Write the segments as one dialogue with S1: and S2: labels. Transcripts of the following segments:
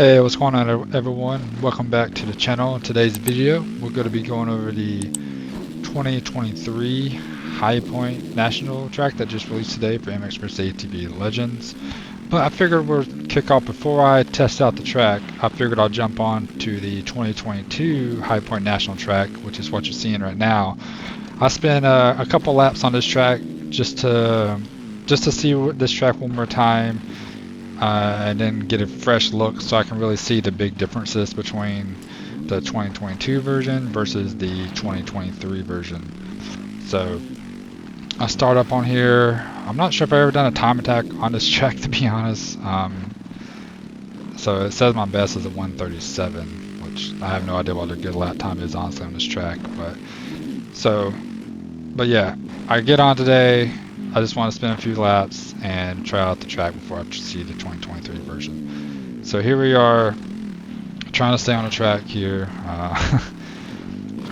S1: Hey, what's going on everyone? Welcome back to the channel. In today's video, we're going to be going over the 2023 High Point National Track that just released today for MX vs ATV Legends. But I figured we'll kick off before I test out the track. I figured I'll jump on to the 2022 High Point National Track, which is what you're seeing right now. I spent a couple laps on this track just to see this track one more time. And then get a fresh look so I can really see the big differences between the 2022 version versus the 2023 version. So I start up on here. I'm not sure if I've ever done a time attack on this track, to be honest. So it says my best is a 137, which I have no idea what a good lap time is honestly on this track. But yeah, I get on today. I just want to spin a few laps and try out the track before I see the 2023 version. So here we are, trying to stay on the track here,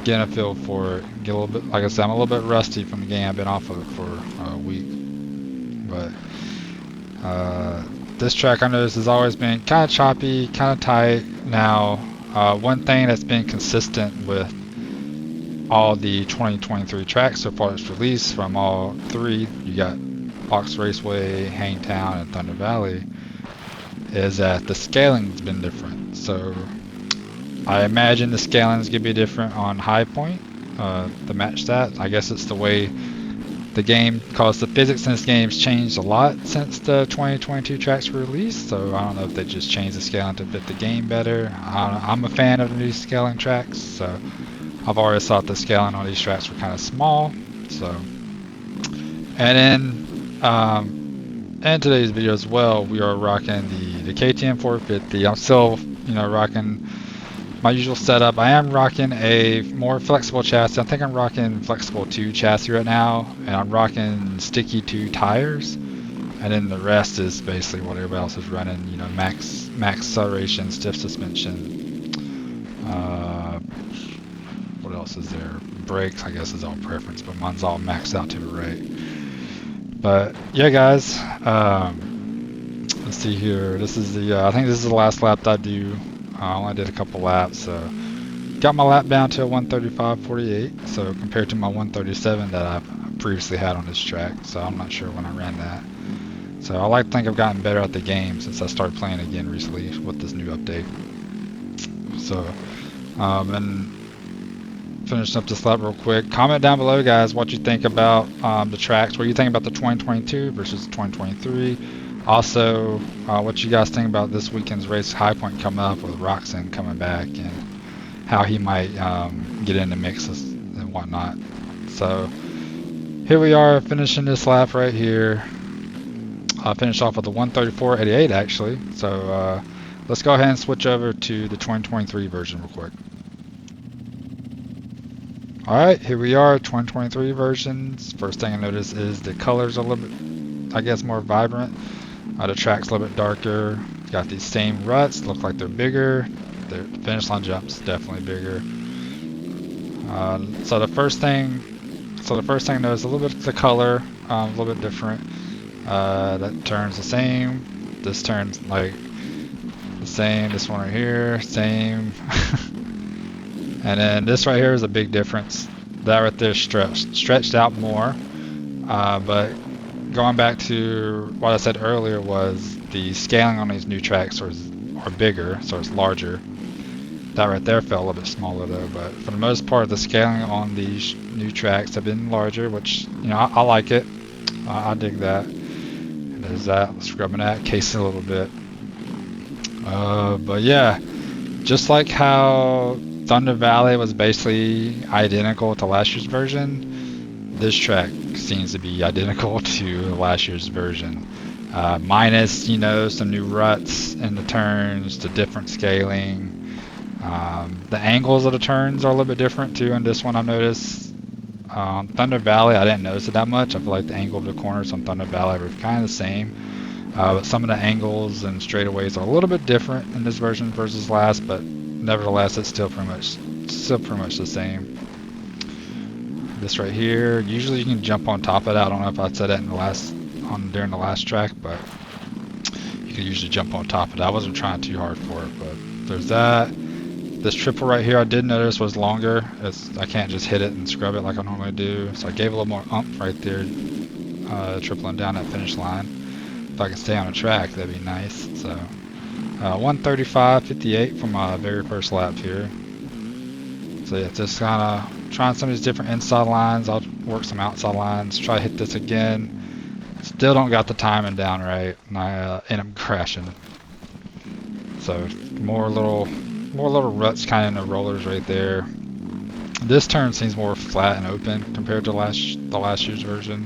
S1: getting a feel for it. Get a little bit, like I said, I'm a little bit rusty from the game. I've been off of it for a week, but this track I noticed has always been kind of choppy, kind of tight. Now, one thing that's been consistent with all the 2023 tracks so far that's released from all three, you got Fox Raceway, Hangtown, and Thunder Valley, is that the scaling's been different. So I imagine the scaling's gonna be different on High Point, the match stats. I guess it's the way the game, cause the physics in this game's changed a lot since the 2022 tracks were released. So I don't know if they just changed the scaling to fit the game better. I'm a fan of the new scaling tracks, so I've always thought the scaling on these tracks were kind of small. So, and then in today's video as well, we are rocking the KTM 450. I'm still, rocking my usual setup. I am rocking a more flexible chassis. I think I'm rocking flexible 2 chassis right now, and I'm rocking sticky 2 tires. And then the rest is basically what everybody else is running. Max acceleration, stiff suspension. What else is there? Brakes, I guess, is all preference, but mine's all maxed out to the right. But yeah, guys, let's see here. This is the I think this is the last lap that I do. I only did a couple laps, so got my lap down to a 135.48. So compared to my 137 that I've previously had on this track, so I'm not sure when I ran that. So I like to think I've gotten better at the game since I started playing again recently with this new update. So and finish up this lap real quick. Comment down below, guys, what you think about the tracks. What you think about the 2022 versus 2023. Also, what you guys think about this weekend's race, High Point, coming up with Roxon coming back, and how he might get into mixes and whatnot. So here we are finishing this lap right here. I finished off with a 134.88 actually. So let's go ahead and switch over to the 2023 version real quick. Alright, here we are, 2023 versions. First thing I notice is the colors are a little bit, I guess, more vibrant. The track's a little bit darker. Got these same ruts, look like they're bigger. The finish line jump's definitely bigger. So the first thing I notice a little bit of the color, a little bit different. That turns the same. This turns like the same. This one right here, same. And then this right here is a big difference. That right there is stretched out more. But going back to what I said earlier was the scaling on these new tracks are bigger, so it's larger. That right there felt a little bit smaller though, but for the most part the scaling on these new tracks have been larger, which, I like it. I dig that. And there's that, scrubbing that case a little bit. But yeah, just like how Thunder Valley was basically identical to last year's version, this track seems to be identical to last year's version. Minus, some new ruts in the turns, the different scaling. The angles of the turns are a little bit different too in this one, I've noticed. Thunder Valley, I didn't notice it that much. I feel like the angle of the corners on Thunder Valley were kind of the same. But some of the angles and straightaways are a little bit different in this version versus last, but nevertheless, it's still pretty much the same. This right here, usually you can jump on top of that. I don't know if I said that in the during the last track, but you could usually jump on top of it. I wasn't trying too hard for it, but there's that. This triple right here I did notice was longer. I can't just hit it and scrub it like I normally do. So I gave a little more oomph right there, tripling down that finish line. If I can stay on the track, that'd be nice. So 1:35.58 from my very first lap here. So yeah, just kind of trying some of these different inside lines. I'll work some outside lines, try to hit this again. Still don't got the timing down right, and I end up crashing. So more little ruts kind of in the rollers right there. This turn seems more flat and open compared to the last year's version.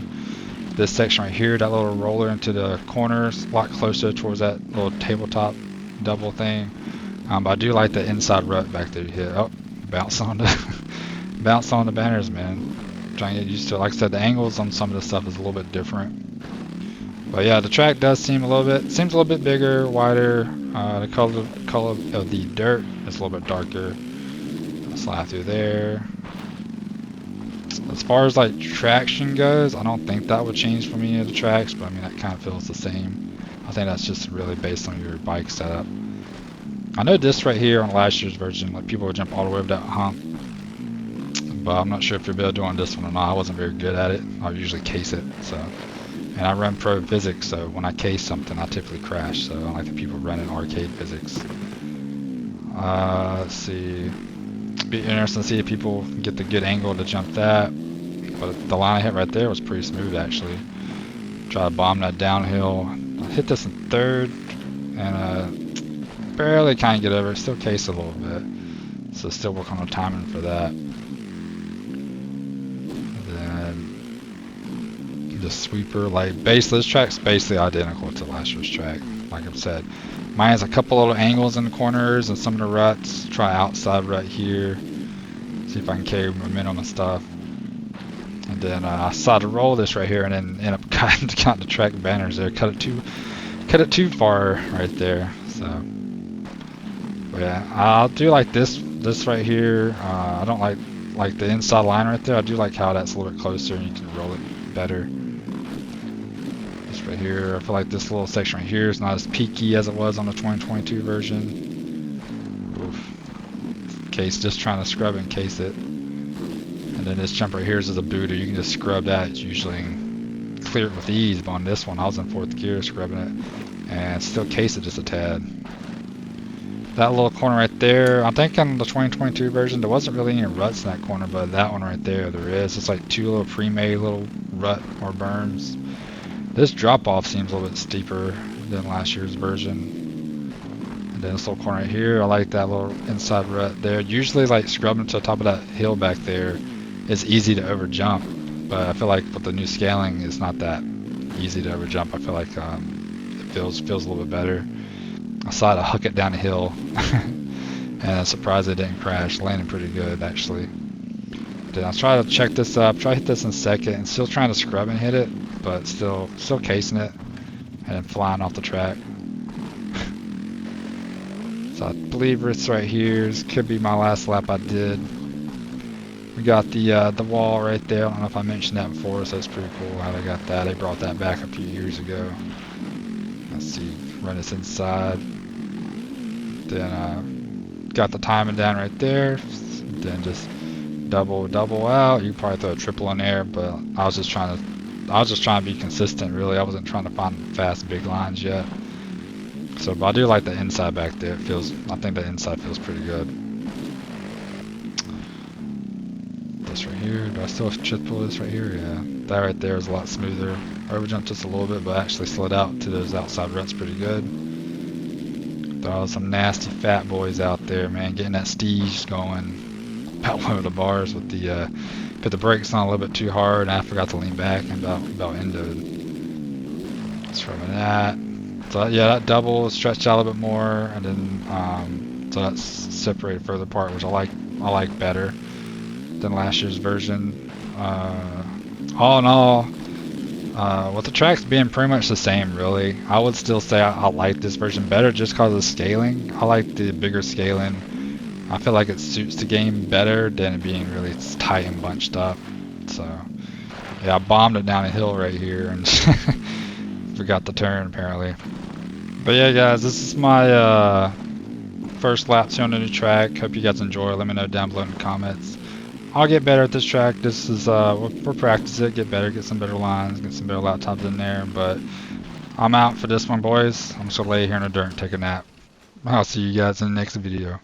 S1: This section right here, that little roller into the corners, a lot closer towards that little tabletop double thing. But I do like the inside rut back there. You hit, oh, bounce on the banners, man. Trying to get used to it. Like I said, the angles on some of this stuff is a little bit different. But yeah, the track does seems a little bit bigger, wider. The color of the dirt is a little bit darker. I'll slide through there. As far as like traction goes, I don't think that would change from any of the tracks, but I mean that kind of feels the same. I think that's just really based on your bike setup. I know this right here on last year's version, like people would jump all the way up that hump, but I'm not sure if you'll be able to do on this one or not. I wasn't very good at it. I usually case it, so. And I run pro physics, so when I case something, I typically crash. So I don't like the people running arcade physics. Let's see. Be interesting to see if people get the good angle to jump that. But the line I hit right there was pretty smooth, actually. Try to bomb that downhill. I hit this in third, and barely kind of get over it. Still case a little bit. So still work on the timing for that. The sweeper, like this track's basically identical to last year's track. Like I've said, mine has a couple little angles in the corners and some of the ruts. Try outside rut here, see if I can carry momentum and stuff. And then I decided to roll this right here and then end up cutting the track banners there. Cut it too far right there. So but yeah, I'll do like this right here. I don't like the inside line right there. I do like how that's a little bit closer and you can roll it better. Right here, I feel like this little section right here is not as peaky as it was on the 2022 version. Oof. Case, just trying to scrub and case it. And then this jump right here is a booter. You can just scrub that. It's usually clear it with ease. But on this one, I was in fourth gear scrubbing it and still case it just a tad. That little corner right there, I think on the 2022 version there wasn't really any ruts in that corner, but that one right there is. It's like two little pre-made little rut or berms. This drop-off seems a little bit steeper than last year's version. And then this little corner right here, I like that little inside rut there. Usually like scrubbing to the top of that hill back there is easy to over jump, but I feel like with the new scaling it's not that easy to over jump. I feel like it feels a little bit better. I decided to hook it down the hill and I'm surprised it didn't crash. Landed pretty good actually. Then I'll try to check this up, try to hit this in second, and still trying to scrub and hit it, but still casing it, and then flying off the track. So I believe it's right here. This could be my last lap I did. We got the wall right there. I don't know if I mentioned that before, so it's pretty cool how they got that. They brought that back a few years ago. Let's see, run this inside. Then got the timing down right there. Then just double out. You could probably throw a triple in there, but I was just trying to be consistent really. I wasn't trying to find fast big lines yet. So but I do like the inside back there. I think the inside feels pretty good. This right here, do I still have triple this right here? Yeah. That right there is a lot smoother. Overjumped just a little bit, but actually slid out to those outside ruts pretty good. There are some nasty fat boys out there, man, getting that steez going. About one of the bars with the put the brakes on a little bit too hard, and I forgot to lean back and about ended. Let's try that. So yeah, that double is stretched out a little bit more, and then so that's separated further apart, which I like better than last year's version. All in all, with the tracks being pretty much the same, really, I would still say I like this version better just because of the scaling. I like the bigger scaling. I feel like it suits the game better than it being really tight and bunched up. So, yeah, I bombed it down a hill right here and forgot the turn apparently. But yeah, guys, this is my first lap on the new track. Hope you guys enjoy. Let me know down below in the comments. I'll get better at this track. This is we'll practice it, get better, get some better lines, get some better lap times in there. But I'm out for this one, boys. I'm just gonna lay here in the dirt and take a nap. I'll see you guys in the next video.